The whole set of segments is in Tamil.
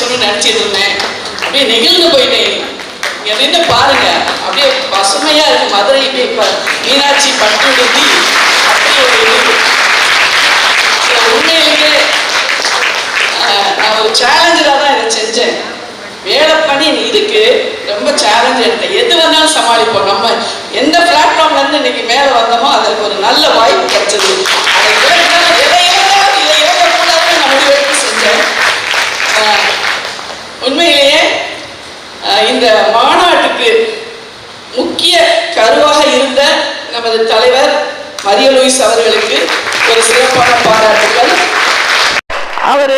பேசணும்னு நினைச்சிட்டு இருந்தேன். அப்படியே நெகிழ்ந்து போயிட்டேன். இங்க நின்று பாருங்க, அப்படியே பசுமையா இருக்கு மதுரை. இப்ப மீனாட்சி பட்டு எடுத்தி அப்படி ஒரு உண்மையிலேயே நான் ஒரு சேலஞ்சில் தான் இதை செஞ்சேன். வேலை பண்ணி இதுக்கு ரொம்ப சேலஞ்ச் எடுத்தேன். எது வந்தாலும் சமாளிப்போம். நம்ம எந்த பிளாட்ஃபார்ம்ல இருந்து இன்னைக்கு மேலே வந்தோமோ அதற்கு ஒரு நல்ல வாய்ப்பு கிடைச்சது. அதை நான் முடிவெடுத்து செஞ்சேன். உண்மையிலேயே இந்த மாநாட்டுக்கு முக்கிய கருவாக இருந்த நமது தலைவர் மரிய லூயிஸ் அவர்களுக்கு ஒரு சிறப்பான பாராட்டுகள். அவர்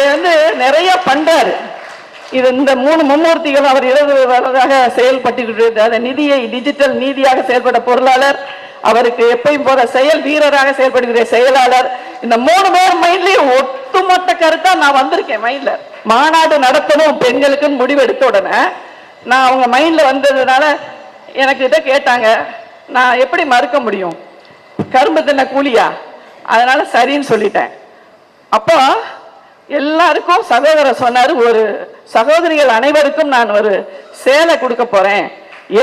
நிறைய பண்றாரு. இது இந்த 3 மும்மூர்த்திகள் அவர் இடதுவதாக செயல்பட்டுக்கிட்டு அந்த நிதியை டிஜிட்டல் நீதியாக செயல்பட பொருளாளர், அவருக்கு எப்பயும் போற செயல் வீரராக செயல்படுகிற செயலாளர். இந்த 3 பேர் மைண்ட்லயும் ஒட்டுமொத்த கருத்தா நான் வந்திருக்கேன். மைண்ட்ல மாநாடு நடத்தணும் பெண்களுக்குன்னு முடிவெடுத்த உடனே நான் அவங்க மைண்ட்ல வந்ததுனால எனக்கு இதை கேட்டாங்க. நான் எப்படி மறுக்க முடியும்? கரும்பு தின்ன கூலியா? அதனால சரின்னு சொல்லிட்டேன். அப்போ எல்லாருக்கும் சகோதரர் சொன்னாரு, ஒரு சகோதரிகள் அனைவருக்கும் நான் ஒரு சேலை கொடுக்க போறேன்,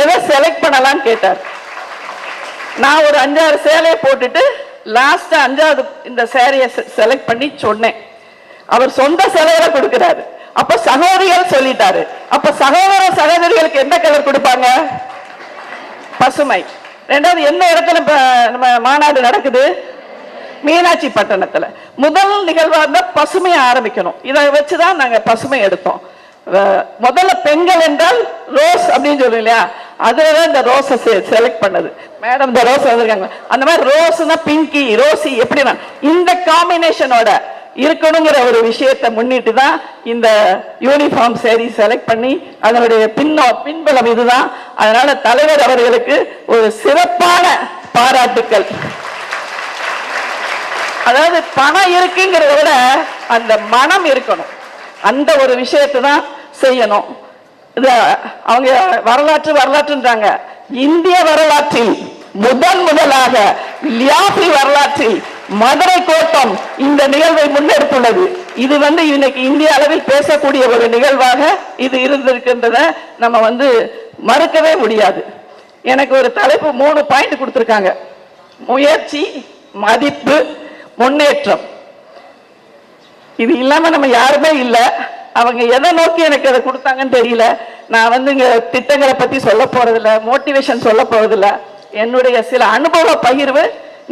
எதை செலக்ட் பண்ணலான்னு கேட்டார். நான் ஒரு 5-6 சேலையை போட்டுட்டு லாஸ்ட் 5வது இந்த சேலையை செலக்ட் பண்ணி சொன்னேன். அவர் சொந்த சேலையில கொடுக்கிறாரு. அப்ப சகோதரிகள் சொல்லிட்டாரு. அப்ப சகோதரிகளுக்கு எந்த கலர் கொடுப்பாங்க? பசுமை. 2வது எந்த இடத்துல நம்ம மாநாடு நடக்குது? மீனாட்சி பட்டணத்துல. முதல் நிகழ்வா இருந்தா பசுமையை ஆரம்பிக்கணும். இதை வச்சுதான் நாங்க பசுமை எடுத்தோம். முதல்ல பெண்கள் என்றால் ரோஸ் அப்படின்னு சொல்லுங்க இல்லையா, அதுலதான் இந்த ரோஸை செலக்ட் பண்ணது. மேடம் இந்த ரோஸ் வந்திருக்காங்க. அந்த மாதிரி ரோஸ்னா பிங்கி ரோசி எப்படின்னா இந்த காம்பினேஷனோட இருக்கணுங்கிற ஒரு விஷயத்தை முன்னிட்டு தான் இந்த யூனிஃபார்ம் சேரி செலக்ட் பண்ணி அதனுடைய பின்பலம் இதுதான். அதனால தலைவர் அவர்களுக்கு ஒரு சிறப்பான பாராட்டுக்கள். அதாவது பணம் இருக்குங்கிறத விட அந்த மனம் இருக்கணும். அந்த ஒரு விஷயத்தை தான் செய்யணும். அவங்க வரலாற்றுன்றாங்க. இந்திய வரலாற்றில் முதலாக லியாபி வரலாற்றில் மதுரை கோட்டம் இந்த நிகழ்வை முன்னெடுத்துள்ளது. இது இன்னைக்கு இந்திய அளவில் பேசக்கூடிய ஒரு நிகழ்வாக இது இருந்திருக்கின்றத நம்ம மறுக்கவே முடியாது. எனக்கு ஒரு தலைப்பு 3 பாயிண்ட் கொடுத்திருக்காங்க. முயற்சி, மதிப்பு, முன்னேற்றம். இது இல்லாம நம்ம யாருமே இல்லை. அவங்க எதை நோக்கி எனக்கு அதை கொடுத்தாங்கன்னு தெரியல. நான் இங்க திட்டங்களை பத்தி சொல்ல போறதில்ல, மோட்டிவேஷன் சொல்ல போறதில்ல. என்னுடைய சில அனுபவ பகிர்வு,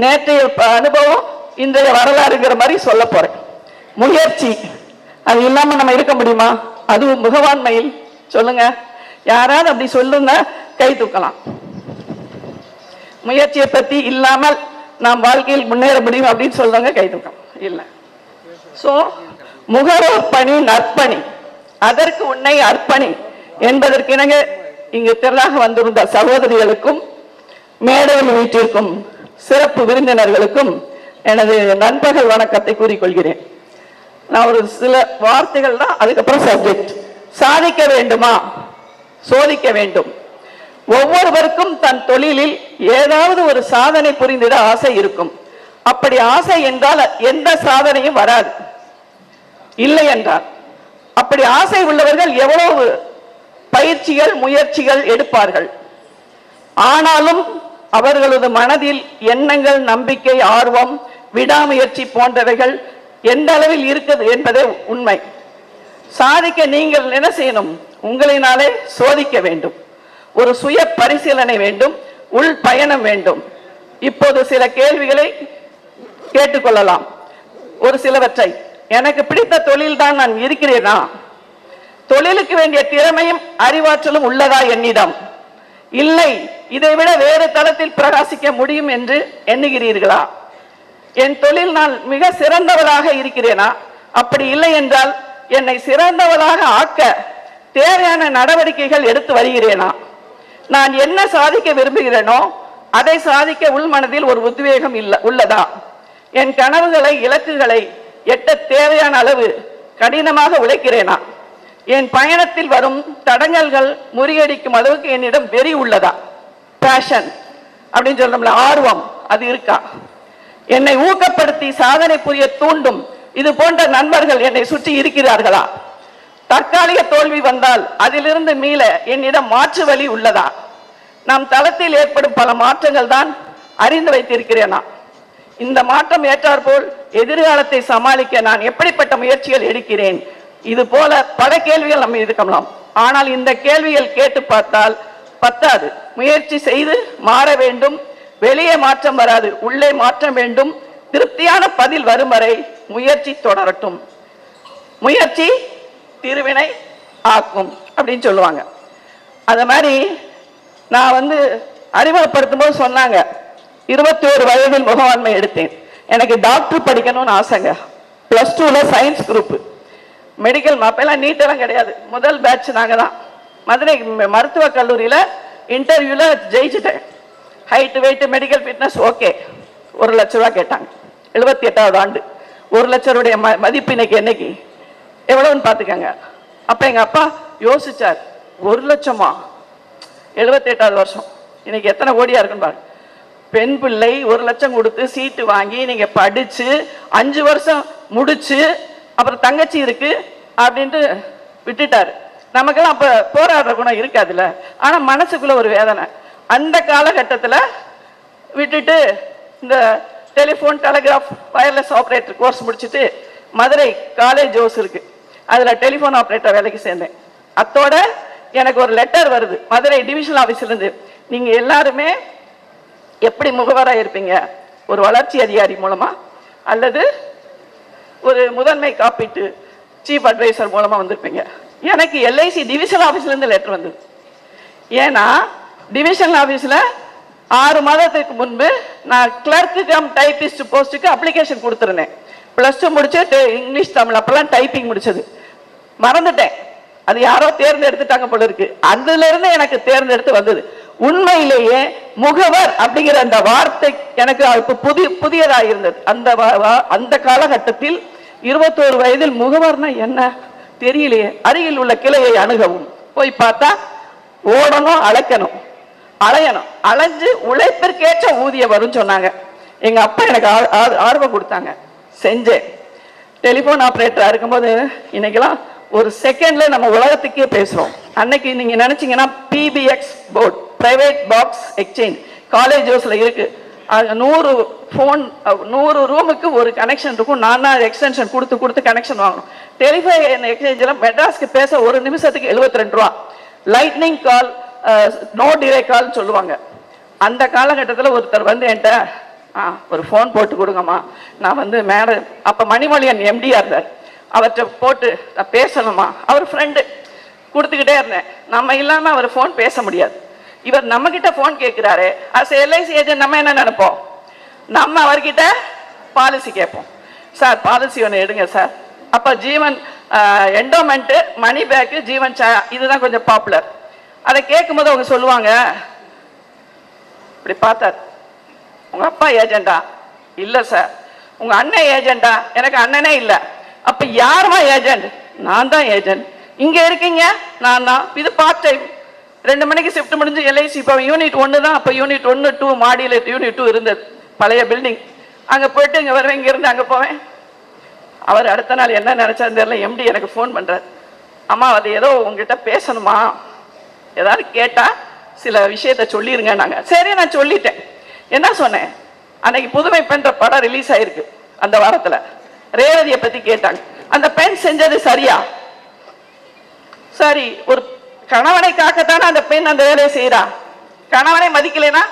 நேற்றைய அனுபவம், இன்றைய வரலாறுங்கிற மாதிரி சொல்ல போறேன். முயற்சி, அது இல்லாம நம்ம இருக்க முடியுமா? அதுவும் முகவாண்மையில் சொல்லுங்க. யாராவது அப்படி சொல்லுங்க, கை தூக்கலாம். முயற்சியை பத்தி இல்லாமல் நாம் வாழ்க்கையில் முன்னேற முடியும் அப்படின்னு சொல்லுங்க, கை தூக்கம். இல்லை. சோ முகரோர் பணி நற்பணி, அதற்கு உன்னை அர்ப்பணி என்பதற்கு இணங்க இங்கு திரளாக வந்திருந்த சகோதரிகளுக்கும் மேடையில் வீட்டிற்கும் சிறப்பு விருந்தினர்களுக்கும் எனது நண்பகல் வணக்கத்தை கூறிக்கொள்கிறேன். நான் ஒரு சில வார்த்தைகள் தான், அதுக்கப்புறம் சப்ஜெக்ட். சாதிக்க வேண்டுமா? சோதிக்க வேண்டும். ஒவ்வொருவருக்கும் தன் தொழிலில் ஏதாவது ஒரு சாதனை புரிந்திட ஆசை இருக்கும். அப்படி ஆசை என்றால் எந்த சாதனையும் வராது. இல்லை என்றால் அப்படி ஆசை உள்ளவர்கள் எவ்வளவு பயிற்சிகள் முயற்சிகள் எடுப்பார்கள். ஆனாலும் அவர்களது மனதில் எண்ணங்கள், நம்பிக்கை, ஆர்வம், விடாமுயற்சி போன்றவைகள் எந்த அளவில் இருக்குது என்பதே உண்மை. சாதிக்க நீங்கள் என்ன செய்யணும்? உங்களினாலே சோதிக்க வேண்டும். ஒரு சுய பரிசீலனை வேண்டும், உள் பயணம் வேண்டும். இப்போது சில கேள்விகளை கேட்டுக்கொள்ளலாம். ஒரு சிலவற்றை, எனக்கு பிடித்த தொழில் தான் நான் இருக்கிறேனா? தொழிலுக்கு வேண்டிய திறமையும் அறிவாற்றலும் உள்ளதா என்னிடம்? இல்லை, இதைவிட வேறு தளத்தில் பிரகாசிக்க முடியும் என்று எண்ணுகிறீர்களா? என் தொழில் நான் மிக சிறந்தவளாக இருக்கிறேனா? அப்படி இல்லை என்றால் என்னை சிறந்தவளாக ஆக்க தேவையான நடவடிக்கைகள் எடுத்து வருகிறேனா? நான் என்ன சாதிக்க விரும்புகிறேனோ அதை சாதிக்க உள்மனதில் ஒரு உத்வேகம் உள்ளதா? என் கனவுகளை, இலக்குகளை எட்ட தேவையான அளவு கடினமாக உழைக்கிறேனா? என் பயணத்தில் வரும் தடங்கல்கள் முறியடிக்கும் அளவுக்கு என்னிடம் வெறி உள்ளதா? பேஷன் அப்படின்னு சொல்றோம்ல, ஆர்வம், அது இருக்கா? என்னை ஊக்கப்படுத்தி சாதனை புரிய தூண்டும் இது போன்ற நண்பர்கள் என்னை சுற்றி இருக்கிறார்களா? தற்காலிக தோல்வி வந்தால் அதிலிருந்து மீள என்னிடம் மாற்று வழி உள்ளதா? நம் தளத்தில் ஏற்படும் பல மாற்றங்கள் தான் அறிந்து வைத்திருக்கிறேனா? இந்த மாற்றம் ஏற்றாற்போல் எதிர்காலத்தை சமாளிக்க நான் எப்படிப்பட்ட முயற்சிகள் எடுக்கிறேன்? இது போல பல கேள்விகள் நம்ம இருக்கலாம். ஆனால் இந்த கேள்விகள் கேட்டு பார்த்தால் பத்தாது. முயற்சி செய்து மாற வேண்டும். வெளியே மாற்றம் வராது, உள்ளே மாற்றம் வேண்டும். திருப்தியான பதில் வரும் வரை முயற்சி தொடரட்டும். முயற்சி திருவினை ஆக்கும் அப்படின்னு சொல்லுவாங்க. அத மாதிரி நான் அறிமுகப்படுத்தும் போது சொன்னாங்க 21 வயதில் முகவாண்மை எடுத்தேன். எனக்கு டாக்டர் படிக்கணும்னு ஆசைங்க. +2ல சயின்ஸ் குரூப். மெடிக்கல் அப்பெல்லாம் நீட்டெல்லாம் கிடையாது. முதல் பேட்ச் நாங்க தான். மதுரை மருத்துவக் கல்லூரியில் இன்டர்வியூல ஜெயிச்சுட்டேன். Height weight medical fitness okay. 1 லட்ச ரூபா கேட்டாங்க. 78வது ஆண்டு. 1 லட்ச ரூபாய் மதிப்பு இன்னைக்கு என்னைக்கு எவ்வளவுன்னு பார்த்துக்கங்க. அப்ப எங்க அப்பா யோசிச்சார், 1 லட்சமா? 78வது வருஷம். இன்னைக்கு எத்தனை கோடியா இருக்குன்னு பாருங்க. பெண் பிள்ளை 1 லட்சம் கொடுத்து சீட்டு வாங்கி நீங்க படிச்சு 5 வருஷம் முடிச்சு அப்புறம் தங்கச்சி இருக்கு அப்படின்ட்டு விட்டுட்டாரு. நமக்கெல்லாம் அப்ப போராடுற குணம் இருக்காதுல்ல. ஆனா மனசுக்குள்ள ஒரு வேதனை. அந்த காலகட்டத்தில் விட்டுட்டு இந்த telephone telegraph wireless operator course முடிச்சுட்டு மதுரை காலேஜ் ஜோஸ் இருக்கு, அதுல டெலிஃபோன் ஆப்ரேட்டர் வேலைக்கு சேர்ந்தேன். அத்தோட எனக்கு ஒரு லெட்டர் வருது மதுரை டிவிஷனல் ஆபீஸ்ல இருந்து. நீங்க எல்லாருமே எப்படி முகவராக இருப்பீங்க? ஒரு வளர்ச்சி அதிகாரி மூலமா அல்லது ஒரு முதன்மை காப்பீட்டு சீஃப் அட்வைசர் மூலமா வந்திருப்பீங்க. எனக்கு எல்ஐசி டிவிஷனல் ஆபீஸ்ல இருந்து லெட்டர் வந்தது. ஏன்னா டிவிஷனல் ஆபீஸ்ல 6 மாதத்துக்கு முன்பு நான் கிளர்க்கு கம் டைபிஸ்ட் போஸ்ட்டுக்கு அப்ளிகேஷன் கொடுத்துருந்தேன். +2 முடிச்சு இங்கிலீஷ் தமிழ் அப்பெல்லாம் டைப்பிங் முடிச்சது. மறந்துட்டேன். அது யாரோ தேர்ந்தெடுத்துட்டாங்க போல இருக்கு. அதுல இருந்து எனக்கு தேர்ந்தெடுத்து வந்தது. உண்மையிலேயே முகவர் அப்படிங்கிற அந்த வார்த்தை எனக்கு புதியதாக இருந்தது. அந்த காலகட்டத்தில் 21 வயதில் முகவர்னா என்ன தெரியலையே. அருகில் உள்ள கிளையை அணுகவும் போய் பார்த்தா ஓடணும், அலையணும், அலைஞ்சு உழைப்பிற்கேற்ற ஊதியம் வரும் சொன்னாங்க. எங்க அப்பா எனக்கு ஆர்வம் கொடுத்தாங்க, செஞ்சேன். டெலிபோன் ஆபரேட்டரா இருக்கும்போது இன்னைக்கெல்லாம் ஒரு செகண்ட்ல நம்ம உலகத்துக்கே பேசுறோம். அன்னைக்கு நீங்க நினைச்சீங்கன்னா PBX board, private box exchange college ஹவுஸ்ல இருக்கு. 100 போன் 100 ரூமுக்கு ஒரு கனெக்ஷன் இருக்கும். நான் எக்ஸ்டென்ஷன் கொடுத்து கனெக்ஷன் வாங்கணும். டெலிஃபோன் எக்ஸ்சேஞ்சில் மெட்ராஸ்க்கு பேச 1 நிமிஷத்துக்கு 72 ரூபா. லைட்னிங் கால், நோ டிலே கால் சொல்லுவாங்க. அந்த காலகட்டத்தில் ஒருத்தர் என்கிட்ட ஒரு ஃபோன் போட்டு கொடுங்கம்மா, நான் மேடம் அப்போ மணிமொழியன் MD-ஆ இருந்தார், அவர்கிட்ட போட்டு நான் பேசணுமா. அவர் ஃப்ரெண்டு கொடுத்துக்கிட்டே இருந்தேன். நம்ம இல்லாமல் அவர் ஃபோன் பேச முடியாது. இவர் நம்ம கிட்ட ஃபோன் கேட்கிறாரு. அஸ் LIC ஏஜென்ட் நம்ம என்ன நினைப்போம்? நம்ம அவர்கிட்ட பாலிசி கேட்போம். சார் பாலிசி ஒன்று எடுங்க சார். அப்போ ஜீவன் என்டோமெண்ட், மணி பேக்கு, ஜீவன் இதுதான் கொஞ்சம் பாப்புலர். அதை கேட்கும்போது அவங்க சொல்லுவாங்க, இப்படி பார்த்தார், உங்க அப்பா ஏஜெண்டா? இல்லை சார். உங்க அண்ணன் ஏஜெண்டா? எனக்கு அண்ணனே இல்லை. அப்ப யாருமா ஏஜென்ட்? நான் தான் ஏஜென்ட். இங்க இருக்கீங்க? நான் தான். இது பார்ட் டைம். 2 மணிக்கு ஷிஃப்ட் முடிஞ்சு LIC இப்போ யூனிட் 1 தான். அப்போ யூனிட் 1, 2 மாடியில் யூனிட் 2 இருந்தது, பழைய பில்டிங். அங்கே போயிட்டு இங்கே வருவேன், இங்கே இருந்து அங்கே போவேன். அவர் அடுத்த நாள் என்ன நினைச்சான்னு தெரியல, MD எனக்கு ஃபோன் பண்றாரு, அம்மா அது ஏதோ உங்ககிட்ட பேசணுமா, ஏதாவது கேட்டா சில விஷயத்த சொல்லிருங்க. நாங்கள் சரி நான் சொல்லிட்டேன். என்ன சொன்னேன்? அன்னைக்கு புதுமை பெண்ற படம் ரிலீஸ் ஆயிருக்கு. அந்த வாரத்தில் ரேவதியை பத்தி கேட்டாங்க. அந்த பெண் செஞ்சது சரியா? சரி, ஒரு கணவனை காக்கத்தானே அந்த பெண் அந்த வேலையை செய்யறா. கணவனை மதிக்கலைன்னா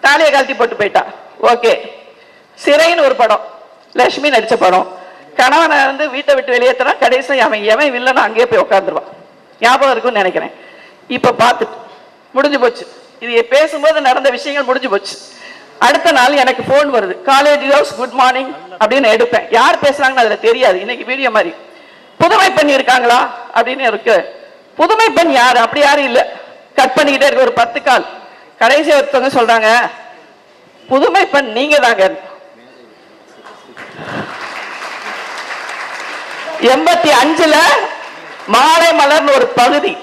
தாலியை கழட்டி போட்டு போயிட்டா. ஓகே. சிறைன்னு ஒரு படம், லட்சுமி நடிச்ச படம். கணவனை வீட்டை விட்டு வெளியேற்றினா கடைசி அவன் எவன் வில்லனும் அங்கேயே போய் உட்காந்துருவான். ஞாபகம் இருக்குன்னு நினைக்கிறேன். இப்ப பார்த்துட்டு முடிஞ்சு போச்சு. இது பேசும்போது நடந்த விஷயங்கள் முடிஞ்சு போச்சு. அடுத்த நாள் எனக்கு போன் வருது, காலேஜ் ஹவுஸ் குட் மார்னிங் அப்படின்னு எடுப்பேன். யார் பேசுறாங்கன்னு அதுல தெரியாது. இன்னைக்கு வீடியோ மாதிரி புதுமை பெண் இருக்காங்களா அப்படின்னு இருக்கு. புதுமை பெண் யாரு? அப்படி யாரும் இல்ல. கட் பண்ணிக்கிட்டே இருக்கு. ஒரு 10 கால். கடைசி ஒருத்தவங்க சொல்றாங்க, புதுமை பெண் நீங்க தாங்க. 85ல மாலை மலர்னு ஒரு பகுதி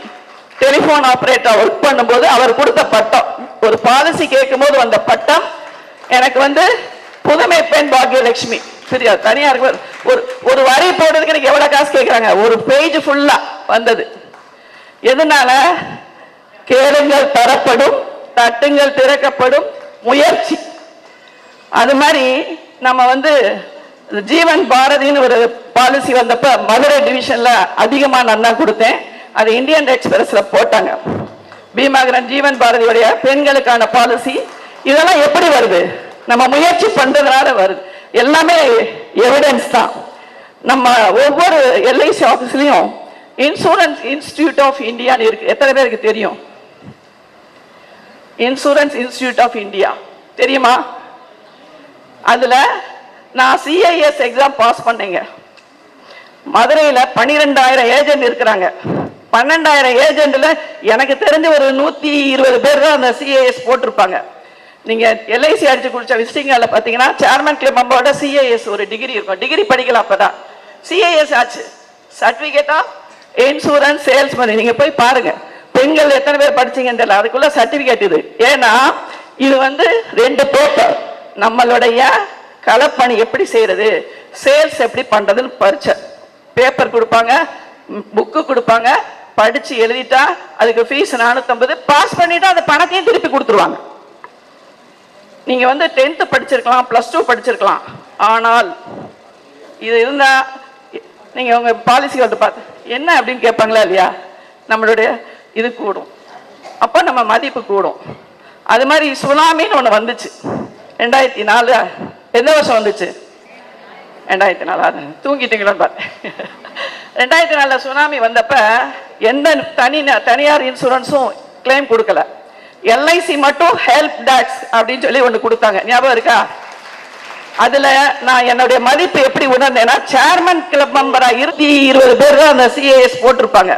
டெலிபோன் ஆபரேட்டர் ஒர்க் பண்ணும்போது அவர் கொடுத்த பட்டம், ஒரு பாலிசி கேட்கும் போது வந்த பட்டம் எனக்கு புதுமை பெண் பாக்யலட்சுமி. சரியா? தனியா இருக்கு. ஒரு வரி போடுறதுக்கு எனக்கு எவ்வளவு காசு கேட்கறாங்க? ஒரு பேஜ் ஃபுல்லா வந்தது. எதனால? கேளுங்கள் தரப்படும், தட்டுங்கள் திறக்கப்படும் முயற்சி. அது மாதிரி நம்ம ஜீவன் பாரதின்னு ஒரு பாலிசி வந்தப்ப மதுரை டிவிஷன்ல அதிகமா நான் கொடுத்தேன். அது இந்தியன் எக்ஸ்பிரஸ்ல போட்டாங்க. பீமாகரன் ஜீவன் பாரதியுடைய பெண்களுக்கான பாலிசி. இதெல்லாம் எப்படி வருது? நம்ம முயற்சி பண்றதுனால வருது. எல்லாமே எவிடன்ஸ் தான். நம்ம ஒவ்வொரு எல்ஐசி ஆபீஸ்லயும் இன்சூரன்ஸ் இன்ஸ்டிடியூட் ஆஃப் இந்தியா இருக்கு. எத்தனை பேருக்கு தெரியும்? இன்சூரன்ஸ் இன்ஸ்டிடியூட் ஆஃப் இந்தியா தெரியுமா? அதுல நான் சிஐஎஸ் எக்ஸாம் பாஸ் பண்ணேங்க. மதுரையில் 12,000 ஏஜென்ட் இருக்கிறாங்க. 12,000 ஏஜென்ட்ல எனக்கு தெரிஞ்ச ஒரு 120 பேர் தான் அந்த சிஐஎஸ் போட்டிருப்பாங்க. நீங்க எல்ஐசி அடிச்சு குடிச்ச விசிட்டிங் கார்டில் பார்த்தீங்கன்னா சேர்மன் கிளப் மெம்பரோட சிஐஎஸ் ஒரு டிகிரி இருக்கும். டிகிரி படிக்கலாம். அப்பதான் சிஐஎஸ் ஆச்சு. Certificate of insurance salesman. நீங்க போய் பாருங்க. பெண்கள் எத்தனை பேர் படிச்சீங்கன்னு தெரியல. அதுக்குள்ள சர்டிபிகேட் இது. ஏன்னா இது 2 பேப்பர். நம்மளுடைய களப்பணி எப்படி செய்யறது, சேல்ஸ் எப்படி பண்றதுன்னு பரிச்சை பேப்பர் கொடுப்பாங்க, புக்கு கொடுப்பாங்க. படிச்சு எழுதிட்டா அதுக்கு ஃபீஸ் 450. பாஸ் பண்ணிட்டா அந்த பணத்தையும் திருப்பி கொடுத்துருவாங்க. நீங்க 10th படிச்சிருக்கலாம், +2 படிச்சிருக்கலாம். ஆனால் இது இருந்தா நீங்க உங்க பாலிசி பார்த்து என்ன அப்படின்னு கேட்பாங்களா இல்லையா? நம்மளுடைய இது கூடும், அப்ப நம்ம மதிப்பு கூடும். அது மாதிரி சுனாமின்னு ஒண்ணு வந்துச்சு 2004. எந்த வருஷம் வந்துச்சு? 2004. தூங்கிட்டீங்களான்னு பார்த்தேன். 2004 சுனாமி வந்தப்ப எந்த தனியார் இன்சூரன்ஸும் கிளைம் கொடுக்கல. எல்ஐசி மட்டும் ஹெல்ப் டாக்ஸ் அப்படின்னு சொல்லி ஒண்ணு கொடுத்தாங்க. ஞாபகம் இருக்கா? அதுல நான் என்னுடைய மதிப்பு எப்படி உணர்ந்தேன்னா, சேர்மன் கிளப் மெம்பரா 20 பேர் தான் அந்த சிஐஎஸ் போட்டிருப்பாங்க.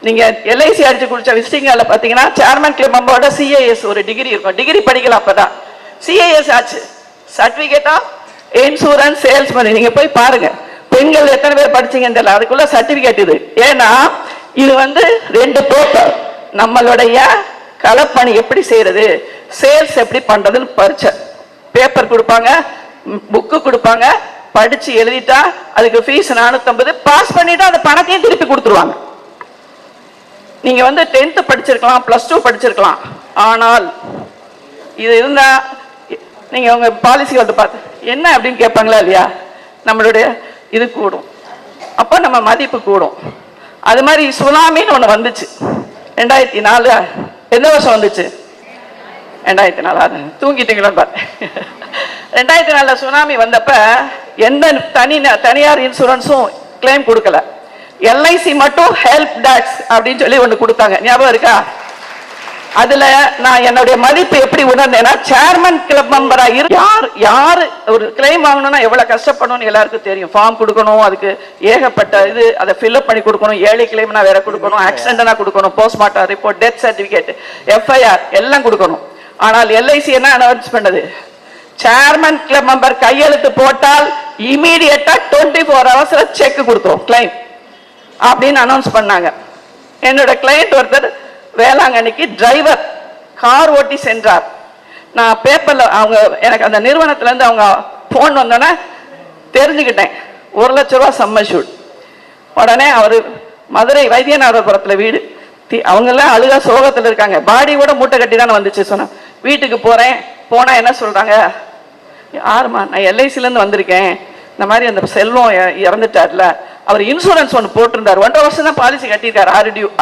நீங்க எல்ஐசி அடிச்சு குடிச்ச விசிட்டிங் கார்டில் பார்த்தீங்கன்னா சேர்மன் கிளப் மெம்பரோட சிஐஎஸ் ஒரு டிகிரி இருக்கும். டிகிரி படிக்கலாம். அப்பதான் சிஐஎஸ் ஆச்சு. Certificate of insurance salesman. நீங்க போய் பாருங்க. பெண்கள் எத்தனை பேர் படிச்சீங்கன்னு தெரியல. அதுக்குள்ள சர்டிபிகேட் இது. ஏன்னா இது 2 பேப்பர். நம்மளுடைய களப்பணி எப்படி செய்யறது, சேல்ஸ் எப்படி பண்றதுன்னு பரிச்சை பேப்பர் கொடுப்பாங்க, புக்கு கொடுப்பாங்க. படிச்சு எழுதிட்டா அதுக்கு ஃபீஸ் 450. பாஸ் பண்ணிட்டா அந்த பணத்தையும் திருப்பி கொடுத்துருவாங்க. நீங்க 10th படிச்சிருக்கலாம், +2 படிச்சிருக்கலாம். ஆனால் இது இருந்தா நீங்க உங்க பாலிசி பார்த்து என்ன அப்படின்னு கேட்பாங்களா இல்லையா? நம்மளுடைய இது கூடும், அப்ப நம்ம மதிப்பு கூடும். அது மாதிரி சுனாமின்னு ஒண்ணு வந்துச்சு 2004. எந்த வருஷம் வந்துச்சு? 2004. தூங்கிட்டீங்களான்னு பார்த்தேன். 2004 சுனாமி வந்தப்ப எந்த தனியார் இன்சூரன்ஸும் கிளைம் கொடுக்கல. எல்ஐசி மட்டும் ஹெல்ப் டாக்ஸ் அப்படின்னு சொல்லி ஒண்ணு கொடுத்தாங்க. ஞாபகம் இருக்கா? அதுல நான் என்னுடைய மதிப்பு எப்படி உணர்ந்தேன்னா, சேர்மன் கிளப் மெம்பரா யாரு ஒரு கிளைம் வாங்கணும்னா எவ்வளவு கஷ்டப்படணும்னு எல்லாருக்கும் தெரியும். ஃபார்ம் கொடுக்கணும், அதுக்கு ஏகப்பட்ட இது, அதை ஃபில்அப் பண்ணி கொடுக்கணும். ஏழை கிளைம்னா வேற கொடுக்கணும், ஆக்சிடென்ட்னா கொடுக்கணும், postmortem report, death certificate, FIR எல்லாம் கொடுக்கணும். ஆனால் எல்ஐசி என்ன அனௌன்ஸ் பண்ணது? சேர்மன் கிளப் மெம்பர் கையெழுத்து போட்டால் இமீடியட்டா 24 ஹவர்ஸ்ல செக் கொடுத்துரும் கிளைம் அப்படின்னு அனௌன்ஸ் பண்ணாங்க. என்னோட கிளையண்ட் ஒருத்தர் வேளாங்கண்ணிக்கு டிரைவர் கார் ஓட்டி சென்றார். நான் பேப்பர்ல அவங்க எனக்கு அந்த நிறுவனத்துல இருந்து அவங்க போன் வந்தோன்னே தெரிஞ்சுக்கிட்டேன். 1 லட்ச ரூபா சம்மஷூட். உடனே அவர் மதுரை வைத்தியநாதபுரத்துல வீடு. அவங்க எல்லாம் அழுகா சோகத்துல இருக்காங்க. பாடி கூட மூட்டை கட்டி தானே வந்துச்சு. சொன்ன வீட்டுக்கு போறேன். போனா என்ன சொல்றாங்க? யாருமா? நான் எல்ஐசில இருந்து வந்திருக்கேன். இந்த மாதிரி அந்த செல்வம் இறந்துட்டார்ல, அவர் இன்சூரன்ஸ் ஒன்று போட்டிருந்தார். 1.5 வருஷம் தான் பாலிசி கட்டியிருக்காரு.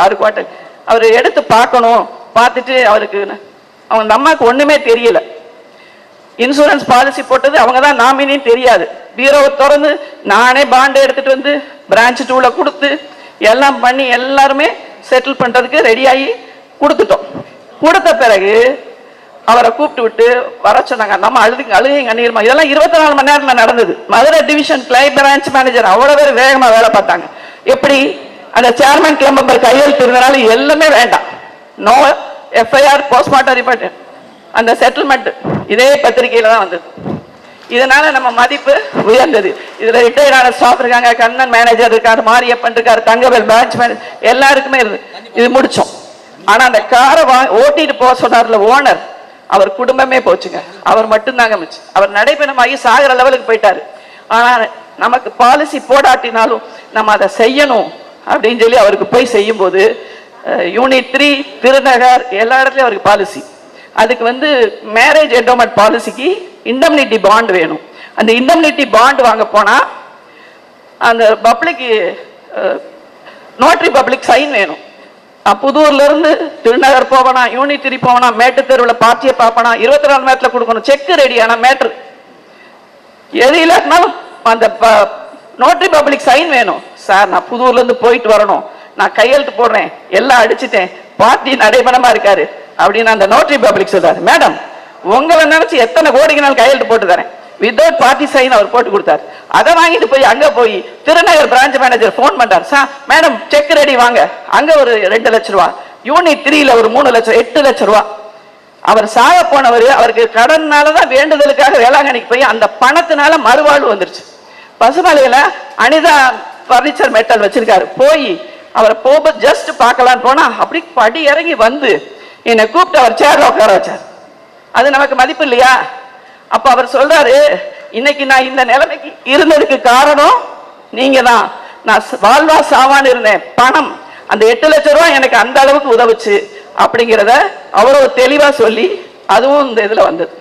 6 குவார்ட்டர். அவர் எடுத்து பார்க்கணும். பார்த்துட்டு அவருக்கு அவங்க அம்மாவுக்கு ஒண்ணுமே தெரியல. இன்சூரன்ஸ் பாலிசி போட்டது அவங்க தான் நாமினின்னு தெரியாது. பீரோவை திறந்து நானே பாண்டை எடுத்துட்டு வந்து பிரான்ச் 2ல கொடுத்து எல்லாம் பண்ணி எல்லாருமே செட்டில் பண்றதுக்கு ரெடியாகி கொடுத்துட்டோம். கொடுத்த பிறகு அவரை கூப்பிட்டு விட்டு வர சொன்னாங்க. நம்ம அழுகை கண்ணீர்மா. இதெல்லாம் 24 மணி நேரத்துல நடந்தது. Madurai division claim branch manager அவ்வளவு பேர் வேகமா வேலை பார்த்தாங்க. எப்படி? அந்த சேர்மன் கிளப் மெம்பர் கையெழுத்து இருந்தனால எல்லாமே வேண்டாம். நோ எஃப்ஐஆர், போஸ்ட்மார்ட்டம் ரிப்போர்ட், அந்த செட்டில்மெண்ட் இதே பத்திரிகையில தான் வந்தது. இதனால நம்ம மதிப்பு உயர்ந்தது. இதுல ரிட்டையர்ட் ஆன ஸ்டாஃப் இருக்காங்க, கண்ணன் மேனேஜர் இருக்காரு, மாரியப்பன் இருக்காரு, தங்கவேல் பிரான்ச் மேனேஜர், எல்லாருக்குமே இது முடிச்சோம். ஆனா அந்த காரை ஓட்டிட்டு போக சொன்னார்ல ஓனர், அவர் குடும்பமே போச்சுங்க. அவர் மட்டும்தாங்க மிச்சு. அவர் நடைபெணமாகி சாகிற லெவலுக்கு போயிட்டாரு. ஆனா நமக்கு பாலிசி போடாட்டினாலும் நம்ம அதை செய்யணும் அப்படின்னு சொல்லி அவருக்கு போய் செய்யும்போது யூனிட் 3 திருநகர் எல்லா இடத்துலையும் அவருக்கு பாலிசி. அதுக்கு வந்து மேரேஜ் என்டோமெண்ட் பாலிசிக்கு இண்டம்னிட்டி பாண்ட் வேணும். அந்த இண்டம்னிட்டி பாண்ட் வாங்க போனால் அந்த பப்ளிக் நோட்டரி பப்ளிக் சைன் வேணும். புதூர்ல இருந்து திருநகர் போவனா, யூனிட் 3 போவனா, மேட்டு தெருவில் பார்ட்டியை பார்ப்பனா, 24 மணி நேரத்தில் கொடுக்கணும். செக் ரெடியான மேட்ரு எது இல்லாட்டினாலும் அந்த நோட்டரி பப்ளிக் சைன் வேணும். சார் நான் புதூர்ல இருந்து போயிட்டு வரணும், நான் கையெழுத்து போடுறேன், எல்லாம் அடிச்சுட்டேன், பார்ட்டி நடைபெறமா இருக்காரு அப்படின்னு அந்த நோட்டரி பப்ளிக் சொல்றாரு. மேடம் உங்களை நினைச்சு எத்தனை கோடிக்கு நாள் கையெழுத்து போட்டு தரேன், வித்தவுட் பார்ட்டி சைன் அவர் போட்டு கொடுத்தாரு. அதை வாங்கிட்டு போய் அங்க போய் திருநகர் பிரான்ச் மேனேஜர் போன் பண்றாரு, சார் மேடம் செக் ரெடி வாங்க, அங்க ஒரு 2 லட்சம் ரூபா, யூனிட் 3ல ஒரு 3 லட்சம், 8 லட்சம் ரூபா. அவர் சாக போனவர் அவருக்கு கடன்னாலதான் வேண்டுதலுக்காக வேளாங்கண்ணிக்கு போய் அந்த பணத்தினால மறுவாழ்வு வந்துருச்சு. பசுமலையில அனிதா பர்னிச்சர் மெட்டல் வச்சிருக்காரு. போய் அவரை போக ஜஸ்ட் பார்க்கலான்னு போனா அப்படி படி இறங்கி வந்து என்னை கூப்பிட்டு அவர் சேர்ல உட்கார வச்சார். அது நமக்கு மதிப்பு இல்லையா? அப்ப அவர் சொல்றாரு, இன்னைக்கு நான் இந்த நிலைமைக்கு இருந்ததுக்கு காரணம் நீங்க தான். நான் வாழ்வா சாவான்னு இருந்தேன், பணம் அந்த 8 லட்சம் ரூபாய் எனக்கு அந்த அளவுக்கு உதவுச்சு அப்படிங்கிறத அவர் தெளிவா சொல்லி அதுவும் இந்த இதுல வந்தது.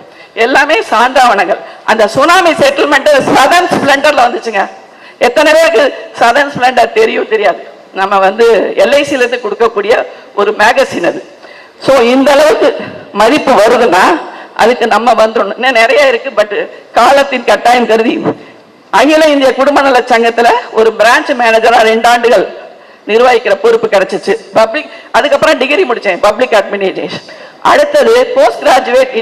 எல்லாமே சான்றாவணங்கள். அந்த சுனாமி செட்டில்மெண்ட் சதன் ஸ்பிளண்டர்ல வந்துச்சுங்க. எத்தனை பேருக்கு சதன் ஸ்பிளண்டர் தெரியும் தெரியாது? நம்ம வந்து எல்ஐசில இருந்து கொடுக்கக்கூடிய ஒரு மேகசின் அது. ஸோ இந்த அளவுக்கு மதிப்பு வருதுன்னா அதுக்கு நம்ம வந்துடணும். இன்னும் நிறைய இருக்கு, பட் காலத்தின் கட்டாயம் கருதி அகில இந்திய குடும்ப நல சங்கத்துல ஒரு பிரான்ச் மேனேஜரா 2 ஆண்டுகள் நிர்வகிக்கிற பொறுப்பு கிடைச்சிச்சு. பப்ளிக் அதுக்கப்புறம் டிகிரி முடிச்சேன் பப்ளிக் அட்மினிஸ்ட்ரேஷன். அடுத்தது post graduate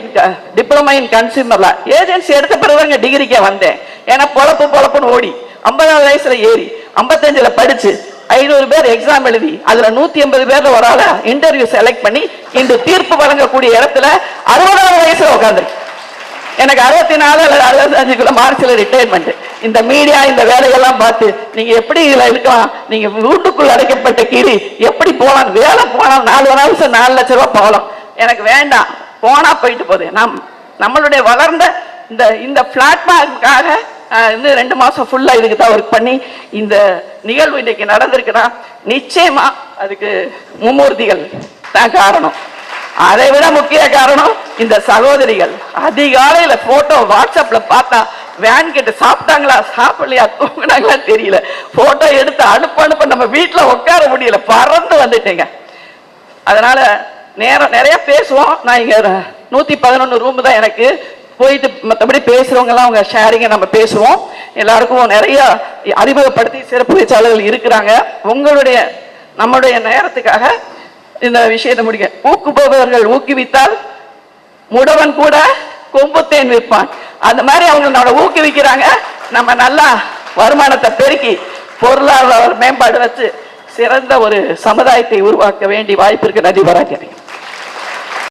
diploma in consumer law agency எடுத்த பிறகு டிகிரிக்கே வந்தேன். ஏன்னா பொழப்புன்னு ஓடி 50வது வயசுல ஏறி 55ல படிச்சு 500 பேர் எக்ஸாம் எழுதி அதுல 180 பேர்ல ஒரு ஆள இன்டர்வியூ செலக்ட் பண்ணி இன்று தீர்ப்பு வழங்கக்கூடிய இடத்துல 60வது வயசுல உட்காந்து எனக்கு 64 அல்லது 65 மார்ச்ல ரிட்டையர்மெண்ட். இந்த மீடியா இந்த வேலையெல்லாம் பார்த்து நீங்க எப்படி இதுல இருக்கலாம், நீங்க வீட்டுக்குள் அடைக்கப்பட்ட கீழி எப்படி போலாம், வேலை போனால் 4 வருஷம் 4 லட்சம் ரூபாய் போகலாம். எனக்கு வேண்டாம், போனா போயிட்டு போகுது. நம்மளுடைய வளர்ந்த இந்த பிளாட்ஃபார்முக்காக 2 மாசம் ஃபுல்லா இதுக்கு தான் ஒர்க் பண்ணி இந்த நிகழ்வு இன்னைக்கு நடந்திருக்குன்னா நிச்சயமா அதுக்கு மும்மூர்த்திகள் தான் காரணம். அதை விட முக்கிய காரணம் இந்த சகோதரிகள். அதிகாலையில போட்டோ வாட்ஸ்அப்ல பார்த்தா வேன் கிட்ட சாப்பிட்டாங்களா சாப்பிடலையா தூங்கினாங்களா தெரியல, போட்டோ எடுத்து அனுப்ப நம்ம வீட்டுல உட்கார முடியல, பறந்து வந்துட்டேங்க. அதனால நிறைய பேசுவோம். நான் இங்க 111 ரூம் தான் எனக்கு, போயிட்டு மற்றபடி பேசுறவங்க எல்லாம் அவங்க ஷேரிங்க நம்ம பேசுவோம். எல்லாருக்கும் நிறைய அறிமுகப்படுத்தி சிறப்பு பேச்சாளர்கள் இருக்கிறாங்க. உங்களுடைய நம்முடைய நேரத்துக்காக இந்த விஷயத்தை முடிக்க, ஊக்குபவர்கள் ஊக்குவித்தால் முடவன் கூட கொம்புத்தேன் விற்பான். அந்த மாதிரி அவங்க நம்மளை ஊக்குவிக்கிறாங்க. நம்ம நல்லா வருமானத்தை பெருக்கி பொருளாதார மேம்பாடு வச்சு சிறந்த ஒரு சமுதாயத்தை உருவாக்க வேண்டிய வாய்ப்பு இருக்கு. நன்றி பாராட்டுகிறேன்.